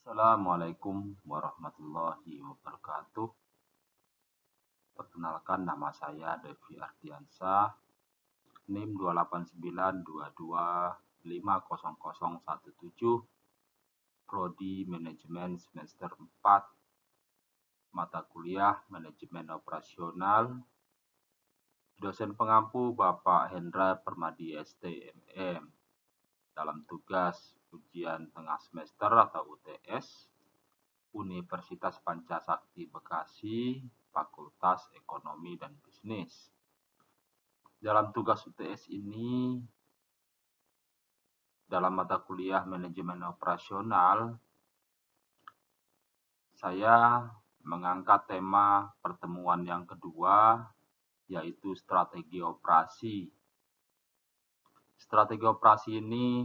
Assalamualaikum warahmatullahi wabarakatuh. Perkenalkan, nama saya Devi Ardiansyah, NIM 28922500017, Prodi Manajemen semester 4, mata kuliah Manajemen Operasional, dosen pengampu Bapak Hendra Permadi STMM, dalam tugas ujian tengah semester atau UTS, Universitas Pancasakti Bekasi, Fakultas Ekonomi dan Bisnis. Dalam tugas UTS ini, dalam mata kuliah Manajemen Operasional, saya mengangkat tema pertemuan yang kedua, yaitu strategi operasi. Strategi operasi ini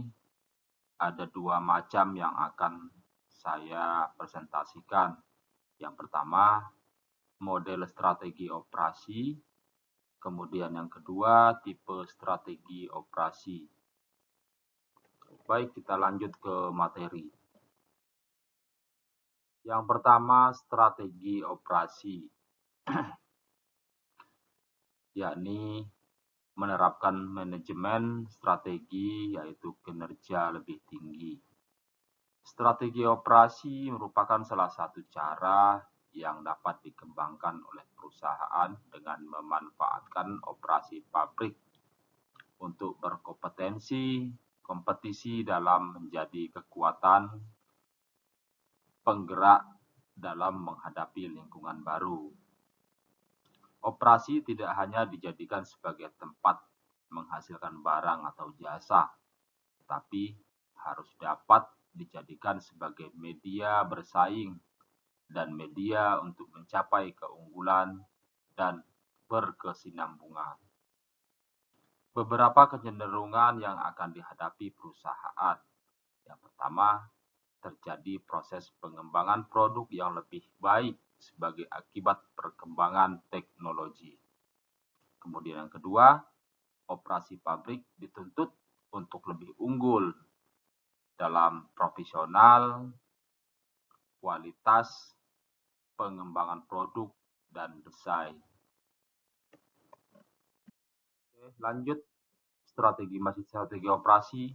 ada dua macam yang akan saya presentasikan. Yang pertama, model strategi operasi. Kemudian yang kedua, tipe strategi operasi. Baik, kita lanjut ke materi. Yang pertama, strategi operasi, yakni menerapkan manajemen strategi, yaitu kinerja lebih tinggi. Strategi operasi merupakan salah satu cara yang dapat dikembangkan oleh perusahaan dengan memanfaatkan operasi pabrik untuk berkompetensi, kompetisi dalam menjadi kekuatan penggerak dalam menghadapi lingkungan baru. Operasi tidak hanya dijadikan sebagai tempat menghasilkan barang atau jasa, tetapi harus dapat dijadikan sebagai media bersaing dan media untuk mencapai keunggulan dan berkesinambungan. Beberapa kecenderungan yang akan dihadapi perusahaan. Yang pertama, terjadi proses pengembangan produk yang lebih baik sebagai akibat perkembangan teknologi. Kemudian yang kedua, operasi pabrik dituntut untuk lebih unggul dalam profesional, kualitas, pengembangan produk, dan desain. Lanjut, masih strategi operasi.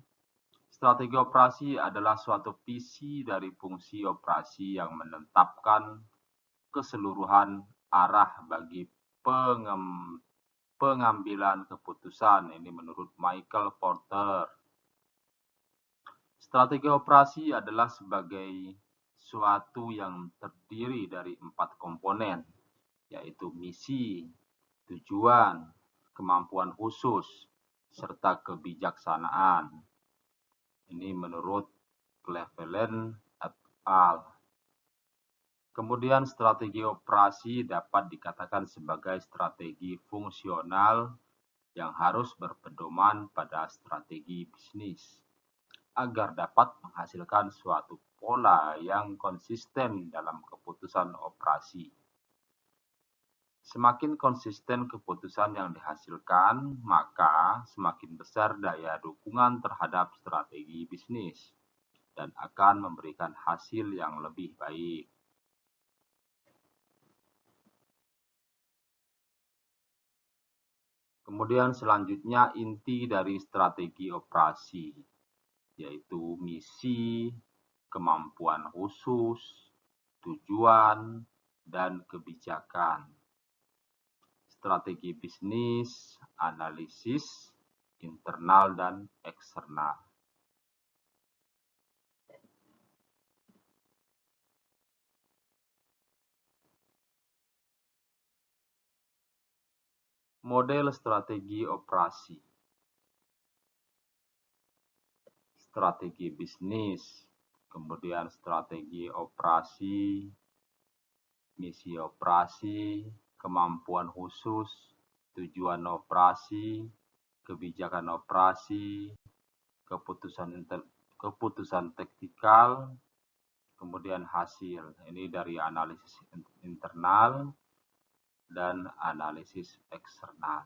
Strategi operasi adalah suatu visi dari fungsi operasi yang menetapkan keseluruhan arah bagi pengambilan keputusan. Ini menurut Michael Porter. Strategi operasi adalah sebagai suatu yang terdiri dari 4 komponen, yaitu misi, tujuan, kemampuan khusus, serta kebijaksanaan. Ini menurut Cleveland et al. Kemudian strategi operasi dapat dikatakan sebagai strategi fungsional yang harus berpedoman pada strategi bisnis agar dapat menghasilkan suatu pola yang konsisten dalam keputusan operasi. Semakin konsisten keputusan yang dihasilkan, maka semakin besar daya dukungan terhadap strategi bisnis dan akan memberikan hasil yang lebih baik. Kemudian selanjutnya inti dari strategi operasi, yaitu misi, kemampuan khusus, tujuan, dan kebijakan. Strategi bisnis, analisis, internal dan eksternal. Model strategi operasi. Strategi bisnis, kemudian strategi operasi, misi operasi, kemampuan khusus, tujuan operasi, kebijakan operasi, keputusan taktikal, kemudian hasil. Ini dari analisis internal dan analisis eksternal.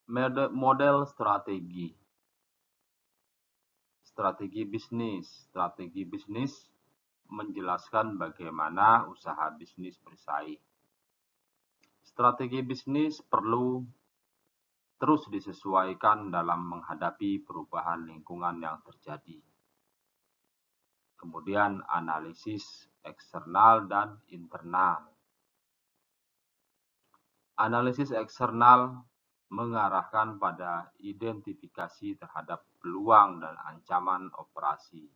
Model strategi. Strategi bisnis. Strategi bisnis menjelaskan bagaimana usaha bisnis bersaing. Strategi bisnis perlu terus disesuaikan dalam menghadapi perubahan lingkungan yang terjadi. Kemudian analisis eksternal dan internal. Analisis eksternal mengarahkan pada identifikasi terhadap peluang dan ancaman operasi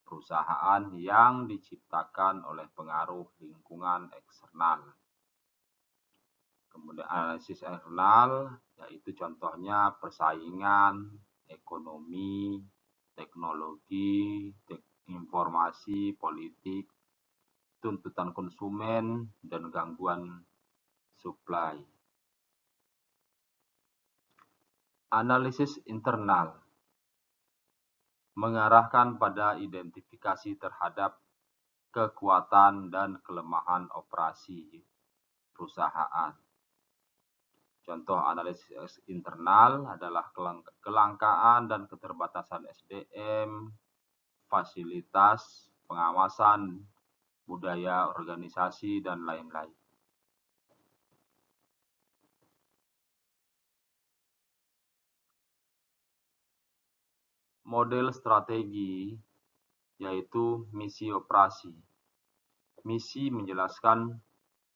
perusahaan yang diciptakan oleh pengaruh lingkungan eksternal. Kemudian analisis eksternal, yaitu contohnya persaingan, ekonomi, teknologi, informasi, politik, tuntutan konsumen, dan gangguan supply. Analisis internal mengarahkan pada identifikasi terhadap kekuatan dan kelemahan operasi perusahaan. Contoh analisis internal adalah kelangkaan dan keterbatasan SDM, fasilitas, pengawasan, budaya organisasi, dan lain-lain. Model strategi yaitu misi operasi. Misi menjelaskan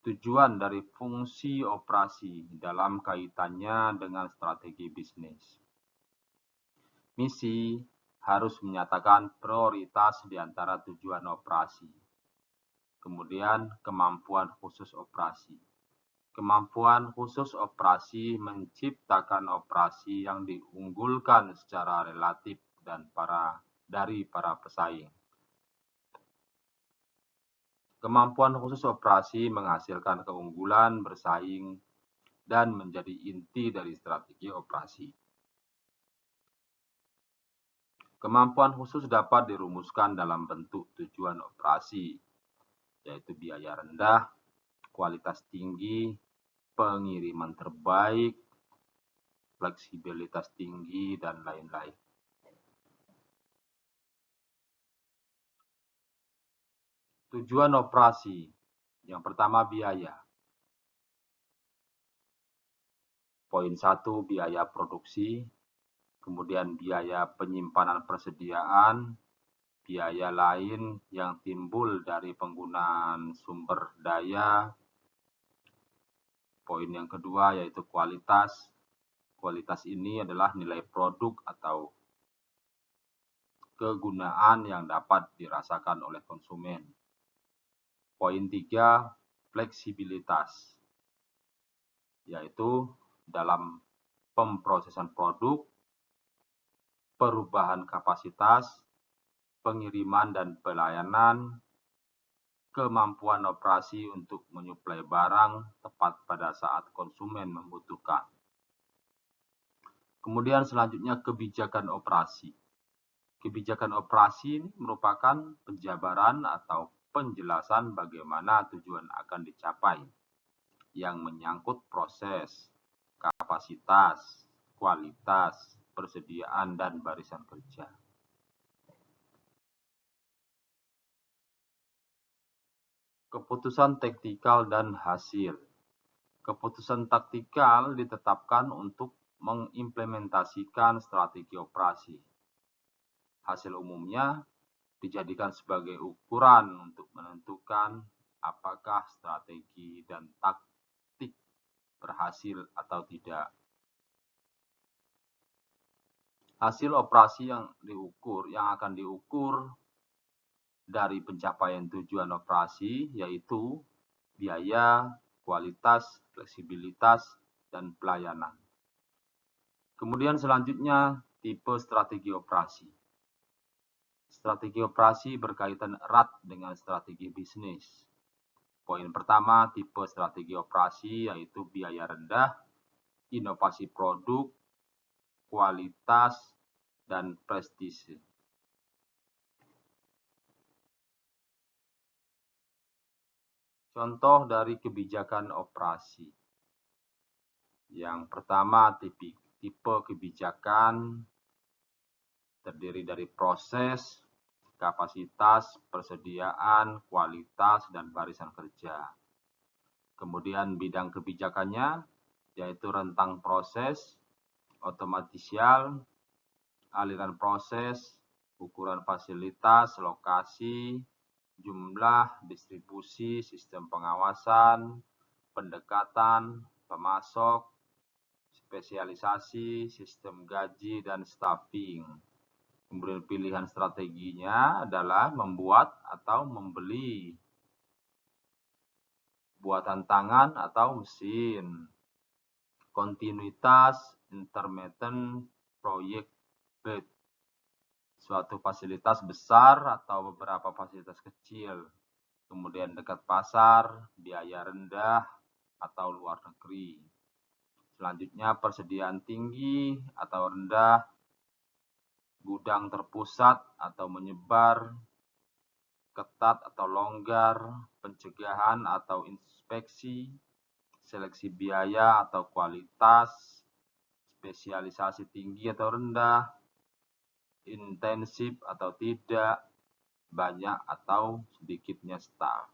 tujuan dari fungsi operasi dalam kaitannya dengan strategi bisnis. Misi harus menyatakan prioritas di antara tujuan operasi. Kemudian kemampuan khusus operasi. Kemampuan khusus operasi menciptakan operasi yang diunggulkan secara relatif dan dari para pesaing. Kemampuan khusus operasi menghasilkan keunggulan bersaing dan menjadi inti dari strategi operasi. Kemampuan khusus dapat dirumuskan dalam bentuk tujuan operasi, yaitu biaya rendah, kualitas tinggi, pengiriman terbaik, fleksibilitas tinggi, dan lain-lain. Tujuan operasi. Yang pertama biaya. Poin 1 biaya produksi, kemudian biaya penyimpanan persediaan, biaya lain yang timbul dari penggunaan sumber daya. Poin yang kedua yaitu kualitas. Kualitas ini adalah nilai produk atau kegunaan yang dapat dirasakan oleh konsumen. Poin 3, fleksibilitas, yaitu dalam pemrosesan produk, perubahan kapasitas, pengiriman dan pelayanan, kemampuan operasi untuk menyuplai barang tepat pada saat konsumen membutuhkan. Kemudian selanjutnya kebijakan operasi. Kebijakan operasi ini merupakan penjabaran atau penjelasan bagaimana tujuan akan dicapai yang menyangkut proses, kapasitas, kualitas, persediaan, dan barisan kerja. Keputusan taktikal dan hasil. Keputusan taktikal ditetapkan untuk mengimplementasikan strategi operasi. Hasil umumnya dijadikan sebagai ukuran untuk menentukan apakah strategi dan taktik berhasil atau tidak. Hasil operasi yang akan diukur dari pencapaian tujuan operasi yaitu biaya, kualitas, fleksibilitas, dan pelayanan. Kemudian selanjutnya tipe strategi operasi. Strategi operasi berkaitan erat dengan strategi bisnis. Poin pertama, tipe strategi operasi yaitu biaya rendah, inovasi produk, kualitas, dan prestise. Contoh dari kebijakan operasi. Yang pertama, tipe kebijakan terdiri dari proses, kapasitas, persediaan, kualitas, dan barisan kerja. Kemudian bidang kebijakannya yaitu rentang proses, otomatisial, aliran proses, ukuran fasilitas, lokasi, jumlah, distribusi, sistem pengawasan, pendekatan, pemasok, spesialisasi, sistem gaji, dan staffing. Kemudian pilihan strateginya adalah membuat atau membeli, buatan tangan atau mesin, kontinuitas, intermittent, proyek, bed, suatu fasilitas besar atau beberapa fasilitas kecil, kemudian dekat pasar, biaya rendah, atau luar negeri. Selanjutnya persediaan tinggi atau rendah, gudang terpusat atau menyebar, ketat atau longgar, pencegahan atau inspeksi, seleksi biaya atau kualitas, spesialisasi tinggi atau rendah, intensif atau tidak, banyak atau sedikitnya staf.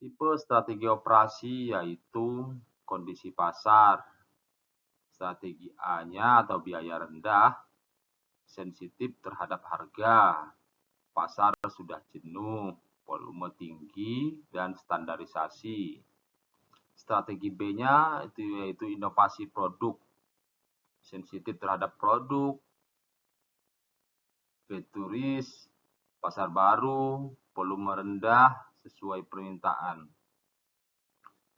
Tipe strategi operasi yaitu kondisi pasar. Strategi A-nya atau biaya rendah, sensitif terhadap harga, pasar sudah jenuh, volume tinggi, dan standarisasi. Strategi B-nya yaitu inovasi produk, sensitif terhadap produk, futuris, pasar baru, volume rendah, sesuai permintaan.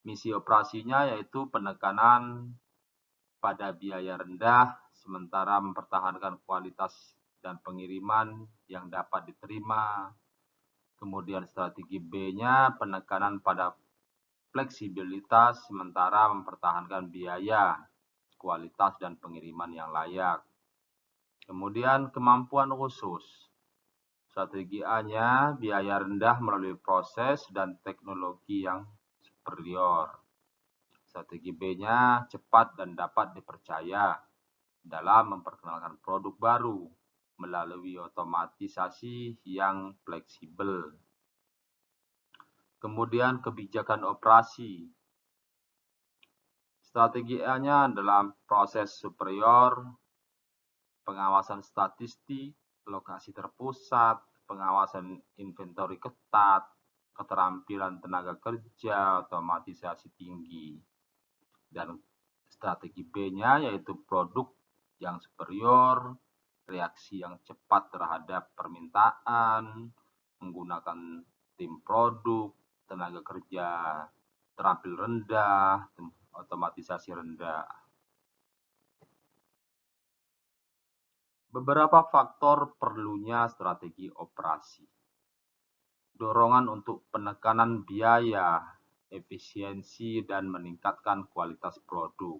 Misi operasinya yaitu penekanan pada biaya rendah, sementara mempertahankan kualitas dan pengiriman yang dapat diterima. Kemudian strategi B-nya penekanan pada fleksibilitas, sementara mempertahankan biaya, kualitas, dan pengiriman yang layak. Kemudian kemampuan khusus. Strategi A-nya biaya rendah melalui proses dan teknologi yang superior. Strategi B-nya cepat dan dapat dipercaya dalam memperkenalkan produk baru melalui otomatisasi yang fleksibel. Kemudian kebijakan operasi. Strategi A-nya adalah proses superior, pengawasan statistik, lokasi terpusat, pengawasan inventory ketat, keterampilan tenaga kerja, otomatisasi tinggi. Dan strategi B-nya yaitu produk yang superior, reaksi yang cepat terhadap permintaan, menggunakan tim produk, tenaga kerja terampil rendah, otomatisasi rendah. Beberapa faktor perlunya strategi operasi. Dorongan untuk penekanan biaya, efisiensi, dan meningkatkan kualitas produk.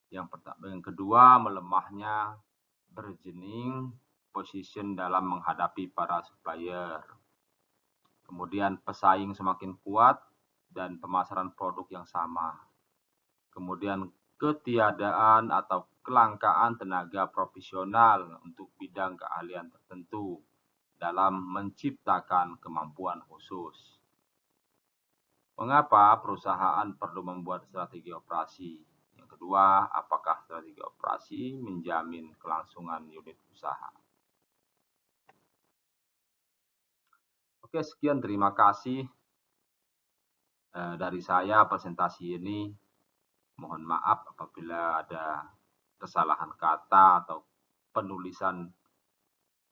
Yang kedua, melemahnya bargaining position dalam menghadapi para supplier. Kemudian pesaing semakin kuat dan pemasaran produk yang sama. Kemudian ketiadaan atau kelangkaan tenaga profesional untuk bidang keahlian tertentu dalam menciptakan kemampuan khusus. Mengapa perusahaan perlu membuat strategi operasi? Yang kedua, apakah strategi operasi menjamin kelangsungan unit usaha? Oke, sekian, terima kasih dari saya presentasi ini. Mohon maaf apabila ada kesalahan kata atau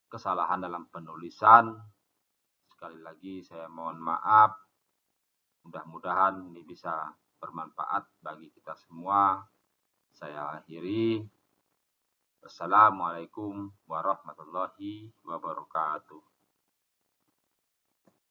kesalahan dalam penulisan. Sekali lagi saya mohon maaf. Mudah-mudahan ini bisa bermanfaat bagi kita semua. Saya akhiri. Wassalamualaikum warahmatullahi wabarakatuh.